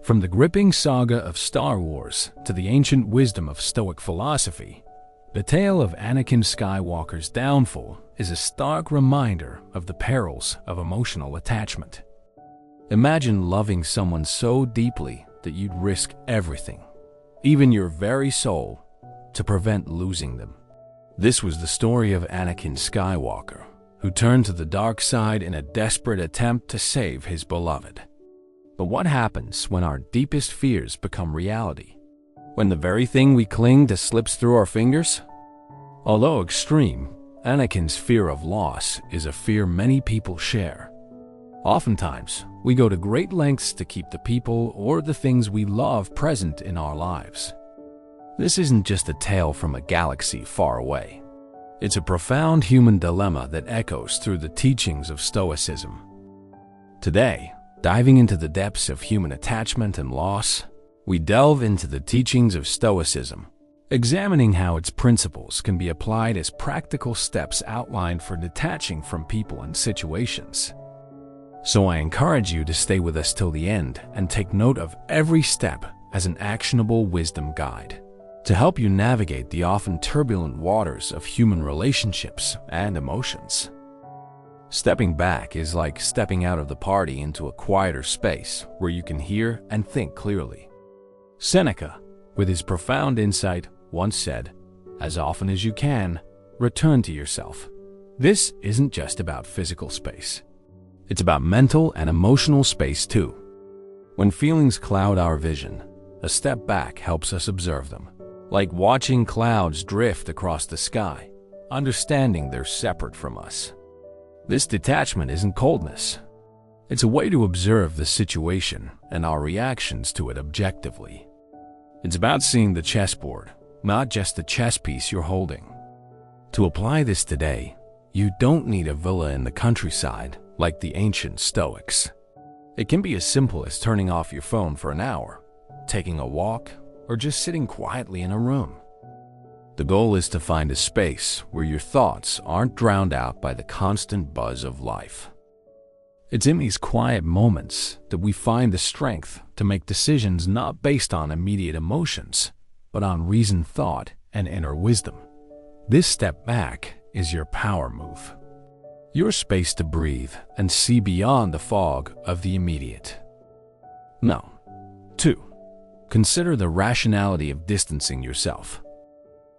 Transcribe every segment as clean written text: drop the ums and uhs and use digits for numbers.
From the gripping saga of Star Wars to the ancient wisdom of Stoic philosophy, the tale of Anakin Skywalker's downfall is a stark reminder of the perils of emotional attachment. Imagine loving someone so deeply that you'd risk everything, even your very soul, to prevent losing them. This was the story of Anakin Skywalker, who turned to the dark side in a desperate attempt to save his beloved. But what happens when our deepest fears become reality? When the very thing we cling to slips through our fingers? Although extreme, Anakin's fear of loss is a fear many people share. Oftentimes, we go to great lengths to keep the people or the things we love present in our lives. This isn't just a tale from a galaxy far away. It's a profound human dilemma that echoes through the teachings of Stoicism. Today, diving into the depths of human attachment and loss, we delve into the teachings of Stoicism, examining how its principles can be applied as practical steps outlined for detaching from people and situations. So I encourage you to stay with us till the end and take note of every step as an actionable wisdom guide to help you navigate the often turbulent waters of human relationships and emotions. Stepping back is like stepping out of the party into a quieter space where you can hear and think clearly. Seneca, with his profound insight, once said, "As often as you can, return to yourself." This isn't just about physical space. It's about mental and emotional space too. When feelings cloud our vision, a step back helps us observe them, like watching clouds drift across the sky, understanding they're separate from us. This detachment isn't coldness. It's a way to observe the situation and our reactions to it objectively. It's about seeing the chessboard, not just the chess piece you're holding. To apply this today, you don't need a villa in the countryside like the ancient Stoics. It can be as simple as turning off your phone for an hour, taking a walk, or just sitting quietly in a room. The goal is to find a space where your thoughts aren't drowned out by the constant buzz of life. It's in these quiet moments that we find the strength to make decisions not based on immediate emotions, but on reasoned thought and inner wisdom. This step back is your power move, your space to breathe and see beyond the fog of the immediate. Now, 2. Consider the rationality of distancing yourself.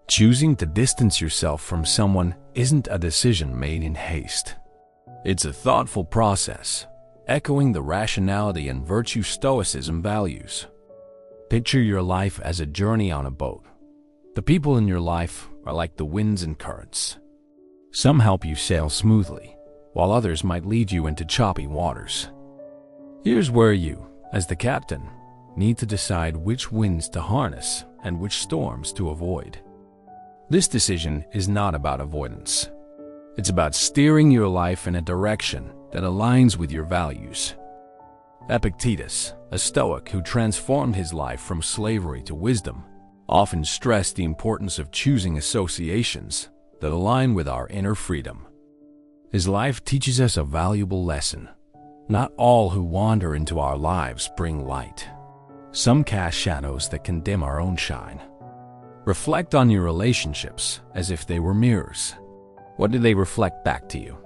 Choosing to distance yourself from someone isn't a decision made in haste. It's a thoughtful process, echoing the rationality and virtue Stoicism values. Picture your life as a journey on a boat. The people in your life are like the winds and currents. Some help you sail smoothly, while others might lead you into choppy waters. Here's where you, as the captain, need to decide which winds to harness and which storms to avoid. This decision is not about avoidance. It's about steering your life in a direction that aligns with your values. Epictetus, a Stoic who transformed his life from slavery to wisdom, often stressed the importance of choosing associations that align with our inner freedom. His life teaches us a valuable lesson. Not all who wander into our lives bring light. Some cast shadows that can dim our own shine. Reflect on your relationships as if they were mirrors. What do they reflect back to you?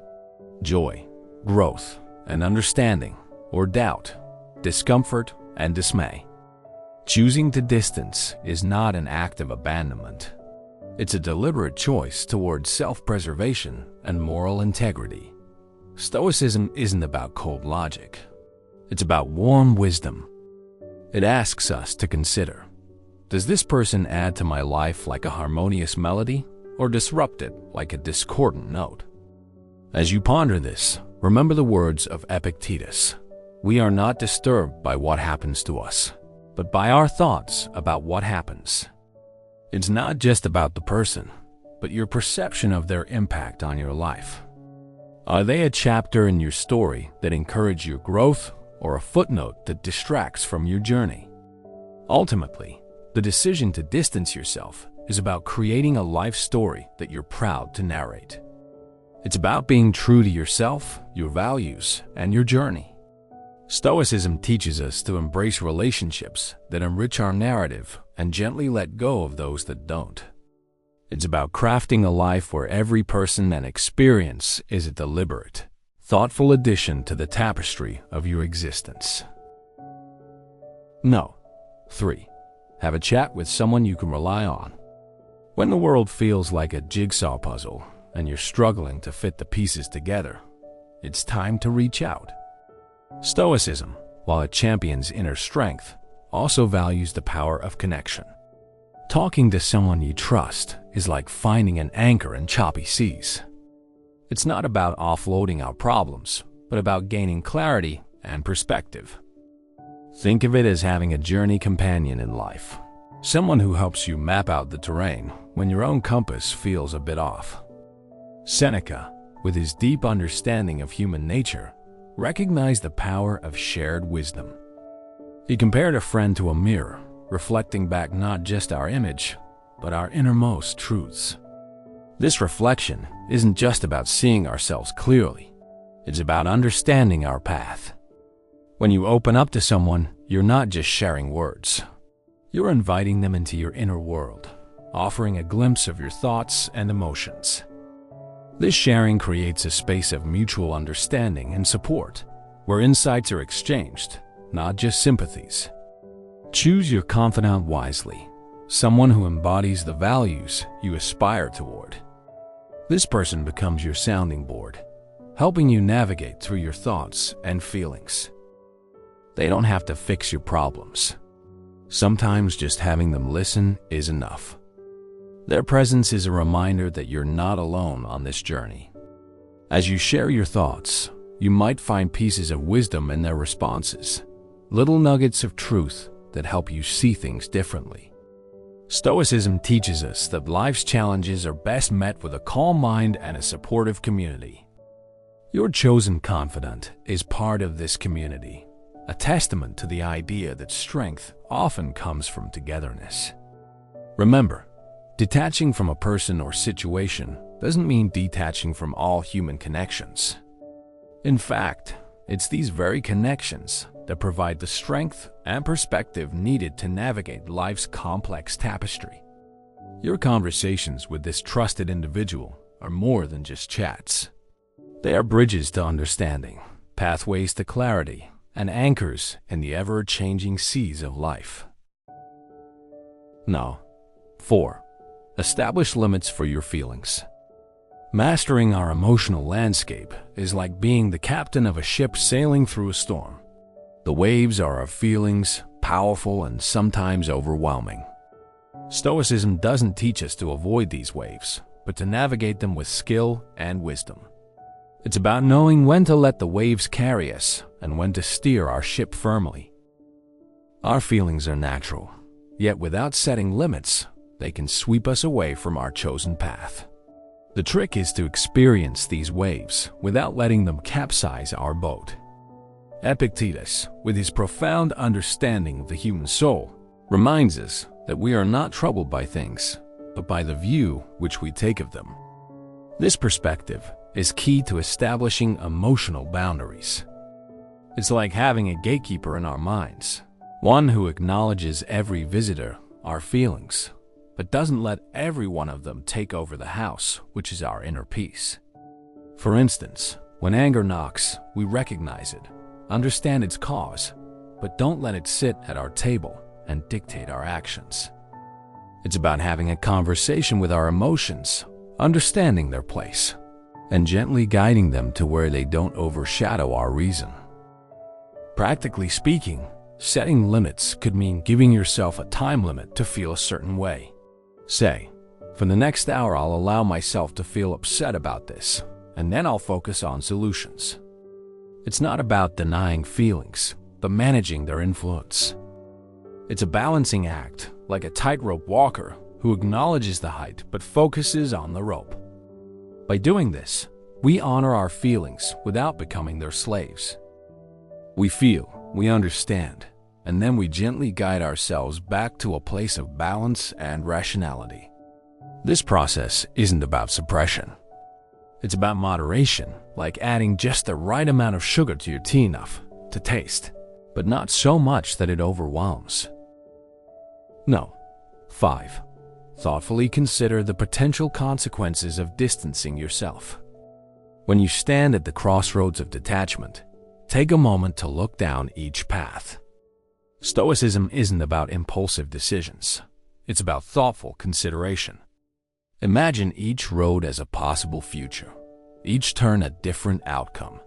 Joy, growth, and understanding, or doubt, discomfort, and dismay? Choosing to distance is not an act of abandonment. It's a deliberate choice towards self-preservation and moral integrity. Stoicism isn't about cold logic. It's about warm wisdom. It asks us to consider, does this person add to my life like a harmonious melody or disrupt it like a discordant note? As you ponder this, remember the words of Epictetus. We are not disturbed by what happens to us, but by our thoughts about what happens. It's not just about the person, but your perception of their impact on your life. Are they a chapter in your story that encourages your growth or a footnote that distracts from your journey? Ultimately, the decision to distance yourself is about creating a life story that you're proud to narrate. It's about being true to yourself, your values, and your journey. Stoicism teaches us to embrace relationships that enrich our narrative and gently let go of those that don't. It's about crafting a life where every person and experience is a deliberate, thoughtful addition to the tapestry of your existence. No. 3. Have a chat with someone you can rely on. When the world feels like a jigsaw puzzle and you're struggling to fit the pieces together, it's time to reach out. Stoicism, while it champions inner strength, also values the power of connection. Talking to someone you trust is like finding an anchor in choppy seas. It's not about offloading our problems, but about gaining clarity and perspective. Think of it as having a journey companion in life, someone who helps you map out the terrain when your own compass feels a bit off. Seneca, with his deep understanding of human nature, recognized the power of shared wisdom. He compared a friend to a mirror, reflecting back not just our image, but our innermost truths. This reflection isn't just about seeing ourselves clearly. It's about understanding our path. When you open up to someone, you're not just sharing words. You're inviting them into your inner world, offering a glimpse of your thoughts and emotions. This sharing creates a space of mutual understanding and support, where insights are exchanged, not just sympathies. Choose your confidant wisely, someone who embodies the values you aspire toward. This person becomes your sounding board, helping you navigate through your thoughts and feelings. They don't have to fix your problems. Sometimes just having them listen is enough. Their presence is a reminder that you're not alone on this journey. As you share your thoughts, you might find pieces of wisdom in their responses, little nuggets of truth that help you see things differently. Stoicism teaches us that life's challenges are best met with a calm mind and a supportive community. Your chosen confidant is part of this community, a testament to the idea that strength often comes from togetherness. Remember, detaching from a person or situation doesn't mean detaching from all human connections. In fact, it's these very connections that provide the strength and perspective needed to navigate life's complex tapestry. Your conversations with this trusted individual are more than just chats. They are bridges to understanding, pathways to clarity, and anchors in the ever-changing seas of life. No. 4. Establish limits for your feelings. Mastering our emotional landscape is like being the captain of a ship sailing through a storm. The waves are our feelings, powerful and sometimes overwhelming. Stoicism doesn't teach us to avoid these waves, but to navigate them with skill and wisdom. It's about knowing when to let the waves carry us and when to steer our ship firmly. Our feelings are natural, yet without setting limits, they can sweep us away from our chosen path. The trick is to experience these waves without letting them capsize our boat. Epictetus, with his profound understanding of the human soul, reminds us that we are not troubled by things, but by the view which we take of them. This perspective is key to establishing emotional boundaries. It's like having a gatekeeper in our minds, one who acknowledges every visitor, our feelings, but doesn't let every one of them take over the house, which is our inner peace. For instance, when anger knocks, we recognize it, understand its cause, but don't let it sit at our table and dictate our actions. It's about having a conversation with our emotions, understanding their place, and gently guiding them to where they don't overshadow our reason. Practically speaking, setting limits could mean giving yourself a time limit to feel a certain way. Say, for the next hour I'll allow myself to feel upset about this, and then I'll focus on solutions. It's not about denying feelings, but managing their influence. It's a balancing act, like a tightrope walker who acknowledges the height but focuses on the rope. By doing this, we honor our feelings without becoming their slaves. We feel, we understand, and then we gently guide ourselves back to a place of balance and rationality. This process isn't about suppression. It's about moderation, like adding just the right amount of sugar to your tea enough to taste, but not so much that it overwhelms. No. 5. Thoughtfully consider the potential consequences of distancing yourself. When you stand at the crossroads of detachment, take a moment to look down each path. Stoicism isn't about impulsive decisions. It's about thoughtful consideration. Imagine each road as a possible future, each turn a different outcome.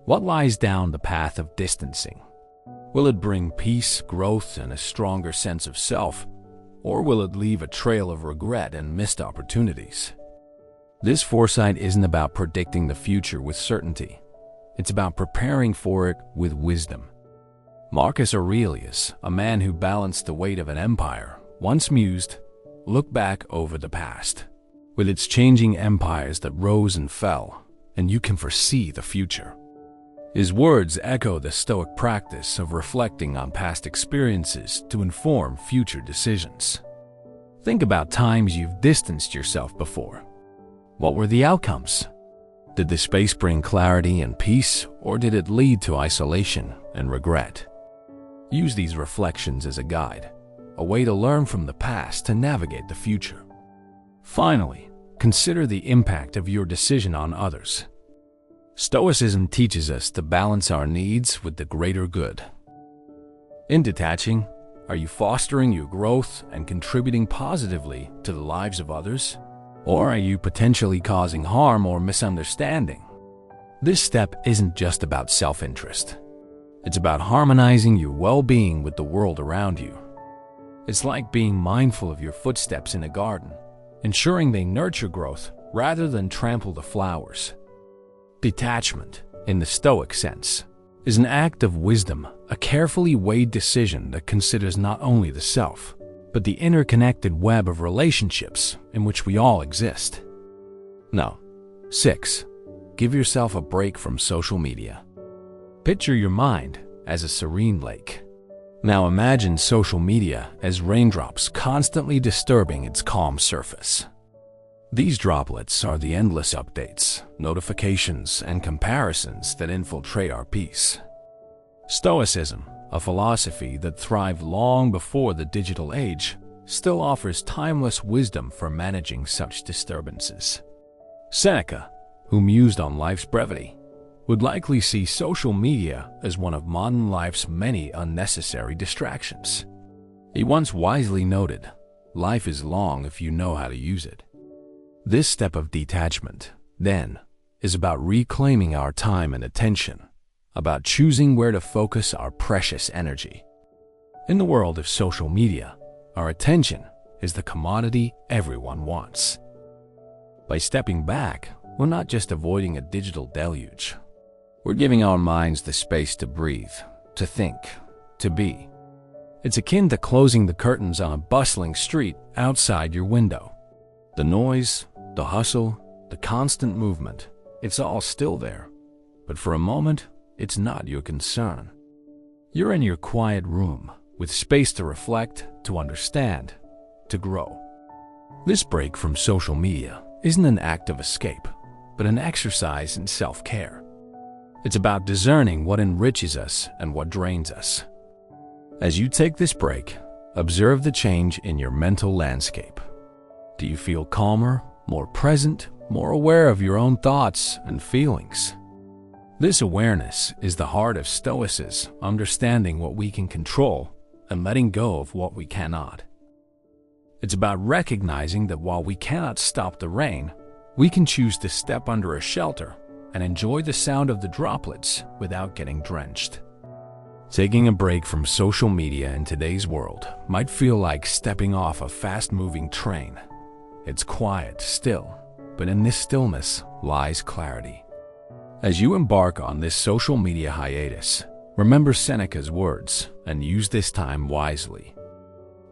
What lies down the path of distancing? Will it bring peace, growth, and a stronger sense of self, or will it leave a trail of regret and missed opportunities? This foresight isn't about predicting the future with certainty. It's about preparing for it with wisdom. Marcus Aurelius, a man who balanced the weight of an empire, once mused, "Look back over the past, with its changing empires that rose and fell, and you can foresee the future." His words echo the Stoic practice of reflecting on past experiences to inform future decisions. Think about times you've distanced yourself before. What were the outcomes? Did the space bring clarity and peace, or did it lead to isolation and regret? Use these reflections as a guide, a way to learn from the past to navigate the future. Finally, consider the impact of your decision on others. Stoicism teaches us to balance our needs with the greater good. In detaching, are you fostering your growth and contributing positively to the lives of others? Or are you potentially causing harm or misunderstanding? This step isn't just about self-interest. It's about harmonizing your well-being with the world around you. It's like being mindful of your footsteps in a garden, ensuring they nurture growth rather than trample the flowers. Detachment, in the Stoic sense, is an act of wisdom, a carefully weighed decision that considers not only the self, but the interconnected web of relationships in which we all exist. No. 6. Give yourself a break from social media. Picture your mind as a serene lake. Now imagine social media as raindrops constantly disturbing its calm surface. These droplets are the endless updates, notifications, and comparisons that infiltrate our peace. Stoicism, a philosophy that thrived long before the digital age, still offers timeless wisdom for managing such disturbances. Seneca, who mused on life's brevity, would likely see social media as one of modern life's many unnecessary distractions. He once wisely noted, "Life is long if you know how to use it." This step of detachment, then, is about reclaiming our time and attention, about choosing where to focus our precious energy. In the world of social media, our attention is the commodity everyone wants. By stepping back, we're not just avoiding a digital deluge. We're giving our minds the space to breathe, to think, to be. It's akin to closing the curtains on a bustling street outside your window. The noise, the hustle, the constant movement, it's all still there. But for a moment, it's not your concern. You're in your quiet room, with space to reflect, to understand, to grow. This break from social media isn't an act of escape, but an exercise in self-care. It's about discerning what enriches us and what drains us. As you take this break, observe the change in your mental landscape. Do you feel calmer, more present, more aware of your own thoughts and feelings? This awareness is the heart of Stoicism, understanding what we can control and letting go of what we cannot. It's about recognizing that while we cannot stop the rain, we can choose to step under a shelter and enjoy the sound of the droplets without getting drenched. Taking a break from social media in today's world might feel like stepping off a fast-moving train. It's quiet, still, but in this stillness lies clarity. As you embark on this social media hiatus, remember Seneca's words and use this time wisely.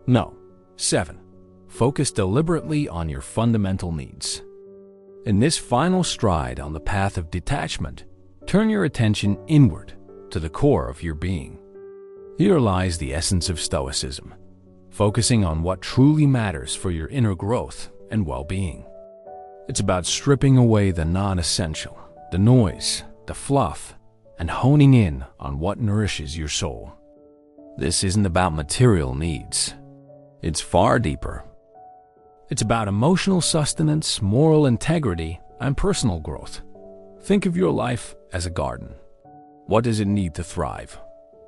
No. 7. Focus deliberately on your fundamental needs. In this final stride on the path of detachment, turn your attention inward to the core of your being. Here lies the essence of Stoicism, focusing on what truly matters for your inner growth and well-being. It's about stripping away the non-essential, the noise, the fluff, and honing in on what nourishes your soul. This isn't about material needs. It's far deeper. It's about emotional sustenance, moral integrity, and personal growth. Think of your life as a garden. What does it need to thrive?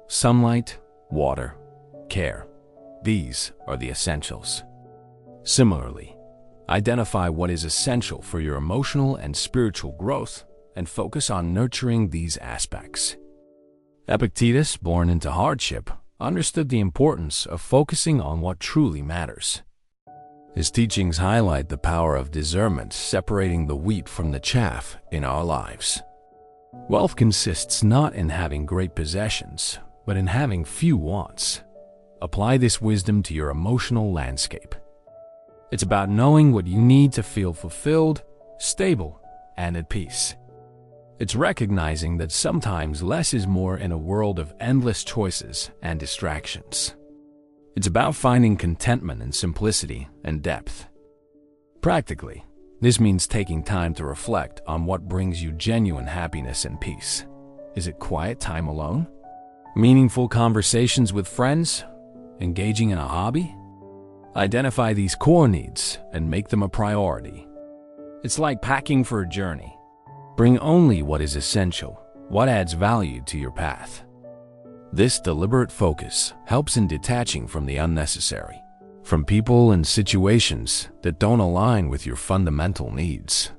Sunlight, water, care. These are the essentials. Similarly, identify what is essential for your emotional and spiritual growth and focus on nurturing these aspects. Epictetus, born into hardship, understood the importance of focusing on what truly matters. His teachings highlight the power of discernment, separating the wheat from the chaff in our lives. Wealth consists not in having great possessions, but in having few wants. Apply this wisdom to your emotional landscape. It's about knowing what you need to feel fulfilled, stable, and at peace. It's recognizing that sometimes less is more in a world of endless choices and distractions. It's about finding contentment in simplicity and depth. Practically, this means taking time to reflect on what brings you genuine happiness and peace. Is it quiet time alone? Meaningful conversations with friends? Engaging in a hobby? Identify these core needs and make them a priority. It's like packing for a journey. Bring only what is essential, what adds value to your path. This deliberate focus helps in detaching from the unnecessary, from people and situations that don't align with your fundamental needs.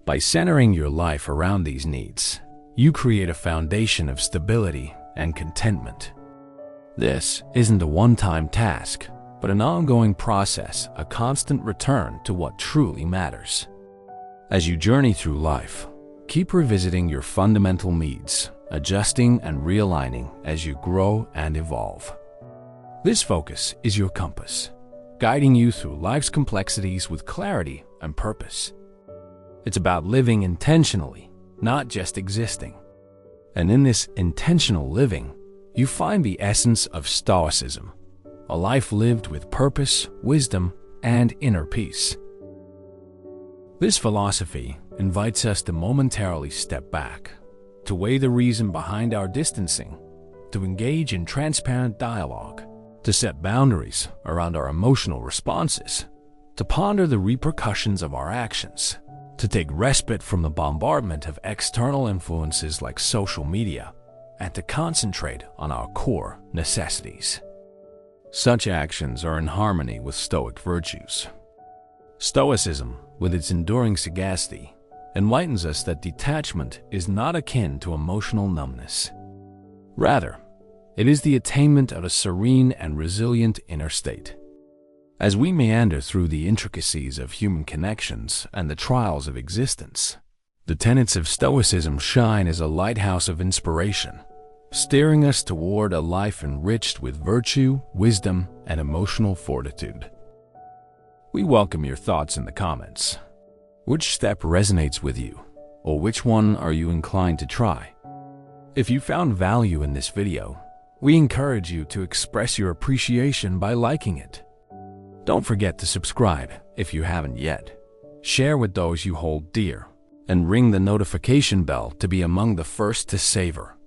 By centering your life around these needs, you create a foundation of stability and contentment. This isn't a one-time task, but an ongoing process, a constant return to what truly matters. As you journey through life, keep revisiting your fundamental needs, adjusting and realigning as you grow and evolve. This focus is your compass, guiding you through life's complexities with clarity and purpose. It's about living intentionally, not just existing. And in this intentional living, you find the essence of Stoicism, a life lived with purpose, wisdom, and inner peace. This philosophy invites us to momentarily step back, to weigh the reason behind our distancing, to engage in transparent dialogue, to set boundaries around our emotional responses, to ponder the repercussions of our actions, to take respite from the bombardment of external influences like social media, and to concentrate on our core necessities. Such actions are in harmony with Stoic virtues. Stoicism, with its enduring sagacity, enlightens us that detachment is not akin to emotional numbness. Rather, it is the attainment of a serene and resilient inner state. As we meander through the intricacies of human connections and the trials of existence, the tenets of Stoicism shine as a lighthouse of inspiration, steering us toward a life enriched with virtue, wisdom, and emotional fortitude. We welcome your thoughts in the comments. Which step resonates with you, or which one are you inclined to try? If you found value in this video, we encourage you to express your appreciation by liking it. Don't forget to subscribe if you haven't yet. Share with those you hold dear, and ring the notification bell to be among the first to savor